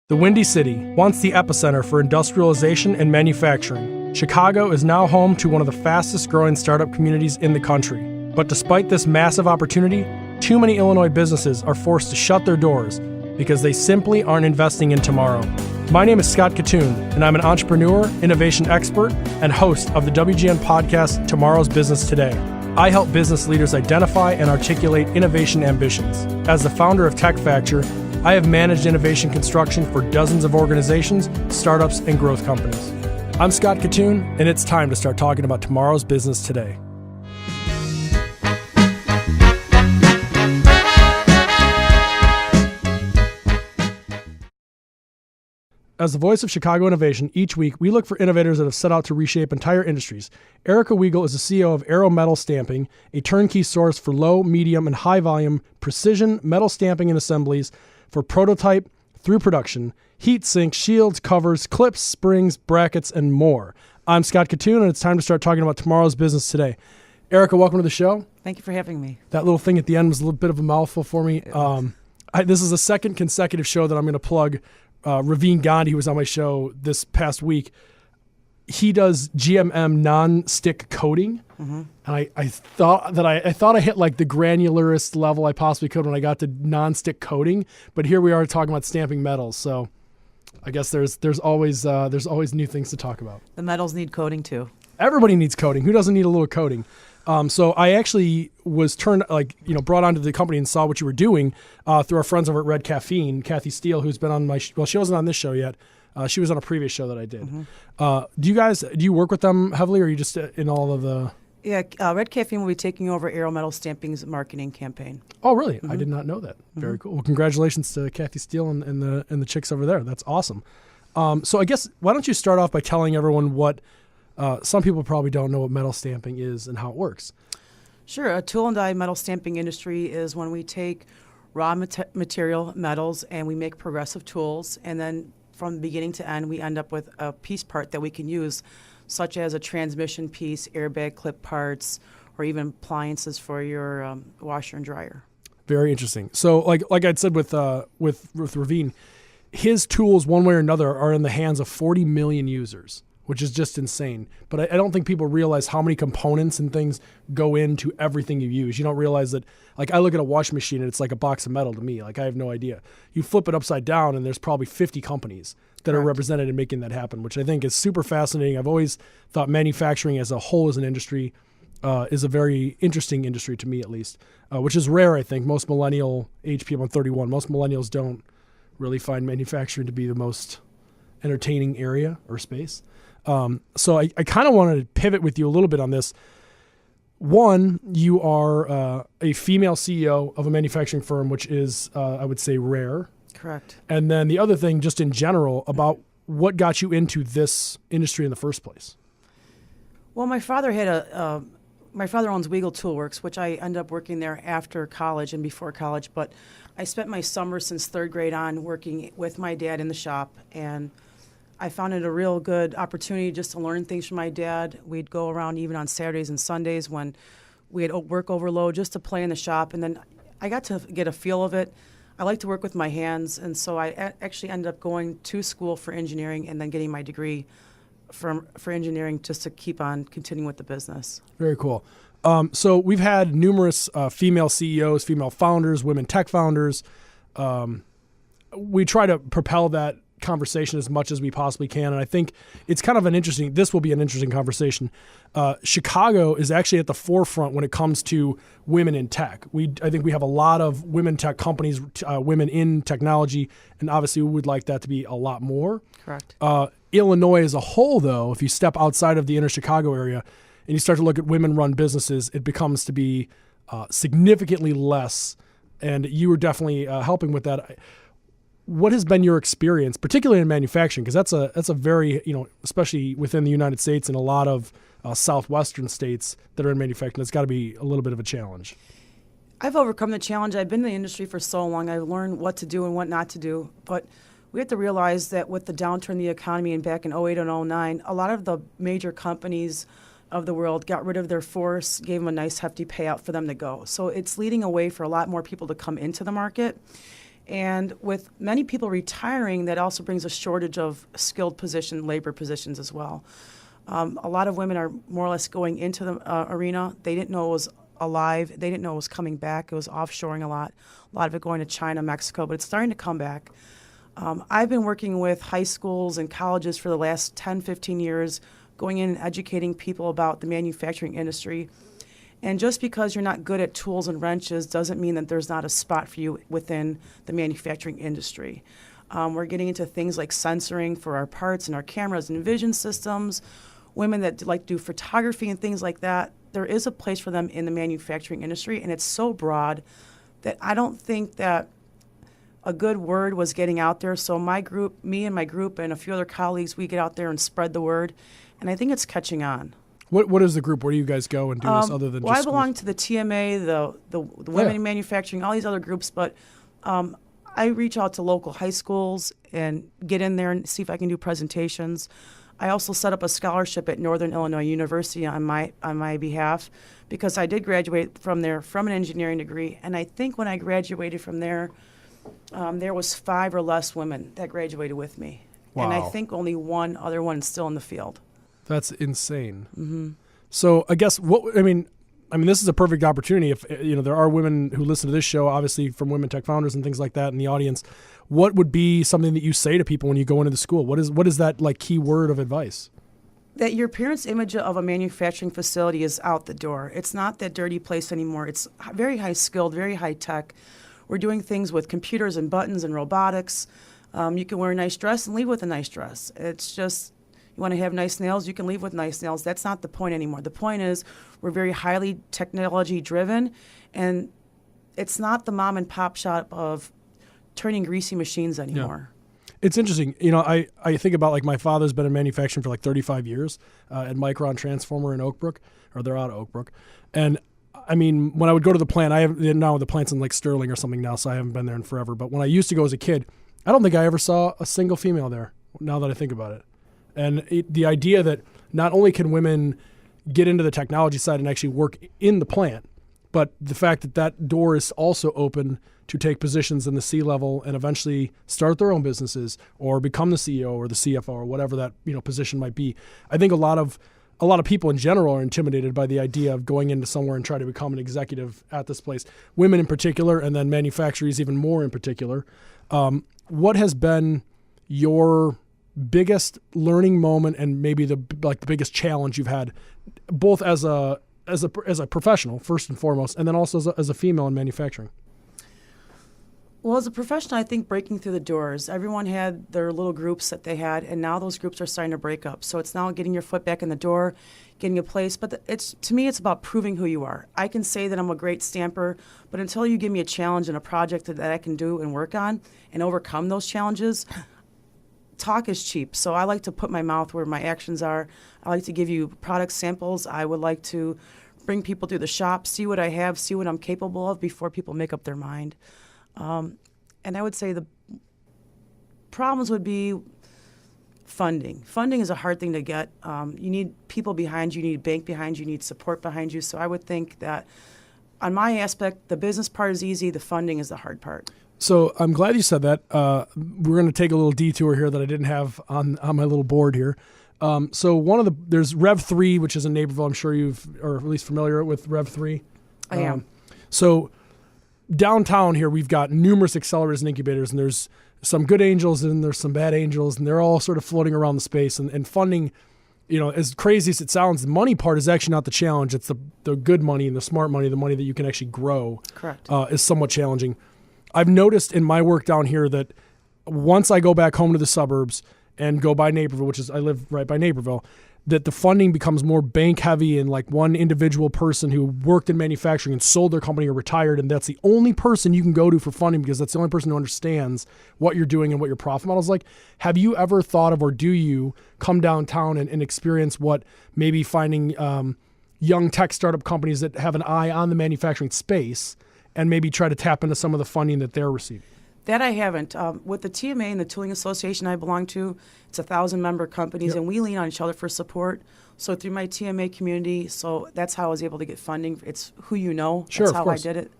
The Windy City, once the epicenter for industrialization and manufacturing, Chicago is now home to one of the fastest growing startup communities in the country. But despite this massive opportunity, too many Illinois businesses are forced to shut their doors because they simply aren't investing in tomorrow. My name is Scott Katoon, and I'm an entrepreneur, innovation expert, and host of the WGN podcast, Tomorrow's Business Today. I help business leaders identify and articulate innovation ambitions. As the founder of Tech Factor, I have managed innovation construction for dozens of organizations, startups, and growth companies. I'm Scott Katoon, and it's time to start talking about tomorrow's business today. As the voice of Chicago innovation, each week we look for innovators that have set out to reshape entire industries. Erica Wiegel is the CEO of ARO Metal Stamping, a turnkey source for low, medium, and high volume precision metal stamping and assemblies for prototype through production, heat sinks, shields, covers, clips, springs, brackets, and more. I'm Scott Katoon, and it's time to start talking about tomorrow's business today. Erica, welcome to the show. Thank you for having me. That little thing at the end was a little bit of a mouthful for me. This is the second consecutive show that I'm going to plug. Raveen Gandhi, who was on my show this past week, he does GMM non-stick coating. Mm-hmm. And I thought I hit like the granularist level I possibly could when I got to non-stick coating, but here we are talking about stamping metals. So I guess there's always new things to talk about. The metals need coating too. Everybody needs coating. Who doesn't need a little coating? So I actually was brought onto the company and saw what you were doing through our friends over at Red Caffeine, Kathy Steele, who's been on my she wasn't on this show yet. She was on a previous show that I did. Mm-hmm. Do you work with them heavily, or are you just in all of the? Yeah, Red Caffeine will be taking over ARO Metal Stamping's marketing campaign. Oh, really? Mm-hmm. I did not know that. Mm-hmm. Very cool. Well, congratulations to Kathy Steele and the chicks over there. That's awesome. So I guess why don't you start off by telling everyone what some people probably don't know what metal stamping is and how it works. Sure. A tool and die metal stamping industry is when we take raw material metals and we make progressive tools, and then from beginning to end we end up with a piece part that we can use, such as a transmission piece, airbag clip parts, or even appliances for your washer and dryer. Very interesting. So like I'd said with Raveen, his tools one way or another are in the hands of 40 million users, which is just insane. But I don't think people realize how many components and things go into everything you use. You don't realize that, like I look at a washing machine and it's like a box of metal to me. Like I have no idea. You flip it upside down and there's probably 50 companies that are represented in making that happen, which I think is super fascinating. I've always thought manufacturing as a whole as an industry is a very interesting industry to me, at least, which is rare, I think. Most millennial age people, I'm 31, most millennials don't really find manufacturing to be the most entertaining area or space. So I kind of wanted to pivot with you a little bit on this. One, you are a female CEO of a manufacturing firm, which is, I would say, rare. Correct. And then the other thing, just in general, about what got you into this industry in the first place. Well, my father had my father owns Wiegel Toolworks, which I ended up working there after college and before college. But I spent my summer since third grade on working with my dad in the shop, and I found it a real good opportunity just to learn things from my dad. We'd go around even on Saturdays and Sundays when we had work overload just to play in the shop. And then I got to get a feel of it. I like to work with my hands. And so I actually ended up going to school for engineering and then getting my degree for engineering just to keep on continuing with the business. Very cool. So we've had numerous female CEOs, female founders, women tech founders. We try to propel that conversation as much as we possibly can, and I think it's kind of this will be an interesting conversation. Chicago is actually at the forefront when it comes to women in tech. I think we have a lot of women tech companies, women in technology, and obviously we would like that to be a lot more. Correct. Illinois as a whole, though, if you step outside of the inner Chicago area and you start to look at women-run businesses, it becomes to be significantly less, and you were definitely helping with that. What has been your experience, particularly in manufacturing? Because that's a very, especially within the United States and a lot of southwestern states that are in manufacturing, it's got to be a little bit of a challenge. I've overcome the challenge. I've been in the industry for so long. I've learned what to do and what not to do. But we have to realize that with the downturn in the economy and back in 08 and 09, a lot of the major companies of the world got rid of their force, gave them a nice hefty payout for them to go. So it's leading a way for a lot more people to come into the market. And with many people retiring, that also brings a shortage of skilled labor positions as well. A lot of women are more or less going into the arena. They didn't know it was alive. They didn't know it was coming back. It was offshoring a lot of it going to China, Mexico, but it's starting to come back. I've been working with high schools and colleges for the last 10, 15 years, going in and educating people about the manufacturing industry. And just because you're not good at tools and wrenches doesn't mean that there's not a spot for you within the manufacturing industry. We're getting into things like sensoring for our parts and our cameras and vision systems. Women that like to do photography and things like that, there is a place for them in the manufacturing industry, and it's so broad that I don't think that a good word was getting out there. So my group, me and my group and a few other colleagues, we get out there and spread the word, and I think it's catching on. What is the group? Where do you guys go and do this other than well, just I belong to the TMA, the Women in Manufacturing, all these other groups, but I reach out to local high schools and get in there and see if I can do presentations. I also set up a scholarship at Northern Illinois University on my behalf because I did graduate from there from an engineering degree, and I think when I graduated from there, there was 5 or less women that graduated with me. Wow. And I think only one other one is still in the field. That's insane. Mm-hmm. So I guess I mean, this is a perfect opportunity. If there are women who listen to this show, obviously from Women Tech Founders and things like that in the audience, what would be something that you say to people when you go into the school? What is that like key word of advice? That your parents' image of a manufacturing facility is out the door. It's not that dirty place anymore. It's very high skilled, very high tech. We're doing things with computers and buttons and robotics. You can wear a nice dress and leave with a nice dress. It's just, you want to have nice nails, you can leave with nice nails. That's not the point anymore. The point is we're very highly technology driven, and it's not the mom and pop shop of turning greasy machines anymore. Yeah. It's interesting. I think about like my father's been in manufacturing for like 35 years at Micron Transformer in Oak Brook, or they're out of Oak Brook. And I mean, when I would go to the plant, now the plant's in like Sterling or something now, so I haven't been there in forever. But when I used to go as a kid, I don't think I ever saw a single female there, now that I think about it. And the idea that not only can women get into the technology side and actually work in the plant, but the fact that that door is also open to take positions in the C-level and eventually start their own businesses or become the CEO or the CFO or whatever that position might be. I think a lot of people in general are intimidated by the idea of going into somewhere and try to become an executive at this place. Women in particular, and then manufacturers even more in particular. What has been your biggest learning moment and maybe the biggest challenge you've had, both as a professional first and foremost, and then also as a female in manufacturing? Well, as a professional, I think breaking through the doors. Everyone had their little groups that they had, and now those groups are starting to break up. So it's now getting your foot back in the door, getting a place. But to me, it's about proving who you are. I can say that I'm a great stamper, but until you give me a challenge and a project that I can do and work on and overcome those challenges, talk is cheap. So I like to put my mouth where my actions are. I like to give you product samples. I would like to bring people through the shop, see what I have, see what I'm capable of before people make up their mind. And I would say the problems would be funding. Funding is a hard thing to get. You need people behind you, you need a bank behind you, you need support behind you. So I would think that on my aspect, the business part is easy, the funding is the hard part. So I'm glad you said that. We're going to take a little detour here that I didn't have on my little board here. So there's Rev 3, which is in Naperville. I'm sure or at least familiar with Rev 3. I am. So downtown here, we've got numerous accelerators and incubators, and there's some good angels and there's some bad angels, and they're all sort of floating around the space. And funding, as crazy as it sounds, the money part is actually not the challenge. It's the good money and the smart money, the money that you can actually grow. Correct. Is somewhat challenging. I've noticed in my work down here that once I go back home to the suburbs and go by Naperville, I live right by Naperville, that the funding becomes more bank heavy and like one individual person who worked in manufacturing and sold their company or retired, and that's the only person you can go to for funding because that's the only person who understands what you're doing and what your profit model is like. Have you ever thought of, or do you come downtown and experience what maybe finding young tech startup companies that have an eye on the manufacturing space and maybe try to tap into some of the funding that they're receiving? That I haven't. With the TMA and the Tooling Association I belong to, it's 1,000-member companies, Yep. and we lean on each other for support. So through my TMA community, so that's how I was able to get funding. It's who you know. Sure, that's of how course. I did it.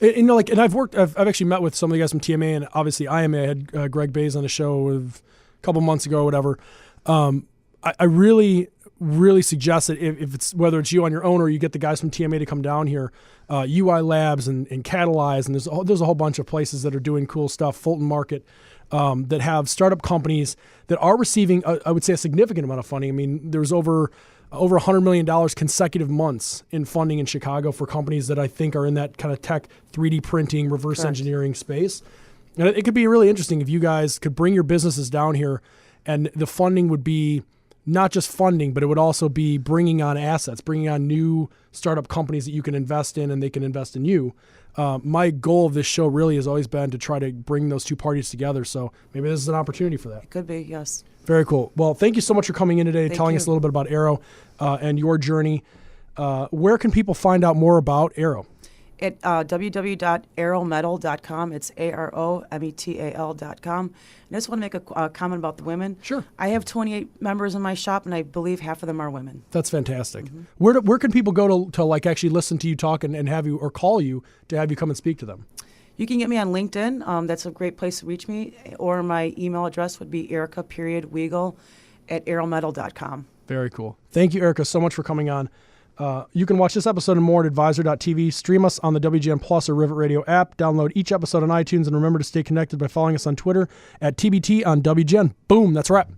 And I've actually met with some of the guys from TMA and obviously IMA. I had Greg Bays on the show a couple months ago or whatever. I really suggest that if it's, whether it's you on your own or you get the guys from TMA to come down here, UI Labs and Catalyze, and there's a whole bunch of places that are doing cool stuff, Fulton Market, that have startup companies that are receiving, I would say, a significant amount of funding. I mean, there's over $100 million consecutive months in funding in Chicago for companies that I think are in that kind of tech, 3D printing, reverse Correct. engineering space. And it could be really interesting if you guys could bring your businesses down here, and the funding would be not just funding, but it would also be bringing on assets, bringing on new startup companies that you can invest in and they can invest in you. My goal of this show really has always been to try to bring those two parties together. So maybe this is an opportunity for that. It could be, yes. Very cool. Well, thank you so much for coming in today and telling us a little bit about ARO and your journey. Where can people find out more about ARO? At www.arometal.com. It's AROMETAL.com. And I just want to make a comment about the women. Sure. I have 28 members in my shop, and I believe half of them are women. That's fantastic. Mm-hmm. Where can people go to like actually listen to you talk and have you, or call you to have you come and speak to them? You can get me on LinkedIn. That's a great place to reach me. Or my email address would be erica.wiegel@arometal.com. Very cool. Thank you, Erica, so much for coming on. You can watch this episode and more at advisor.tv. Stream us on the WGN Plus or Rivet Radio app. Download each episode on iTunes, and remember to stay connected by following us on Twitter at TBT on WGN. Boom, that's a wrap.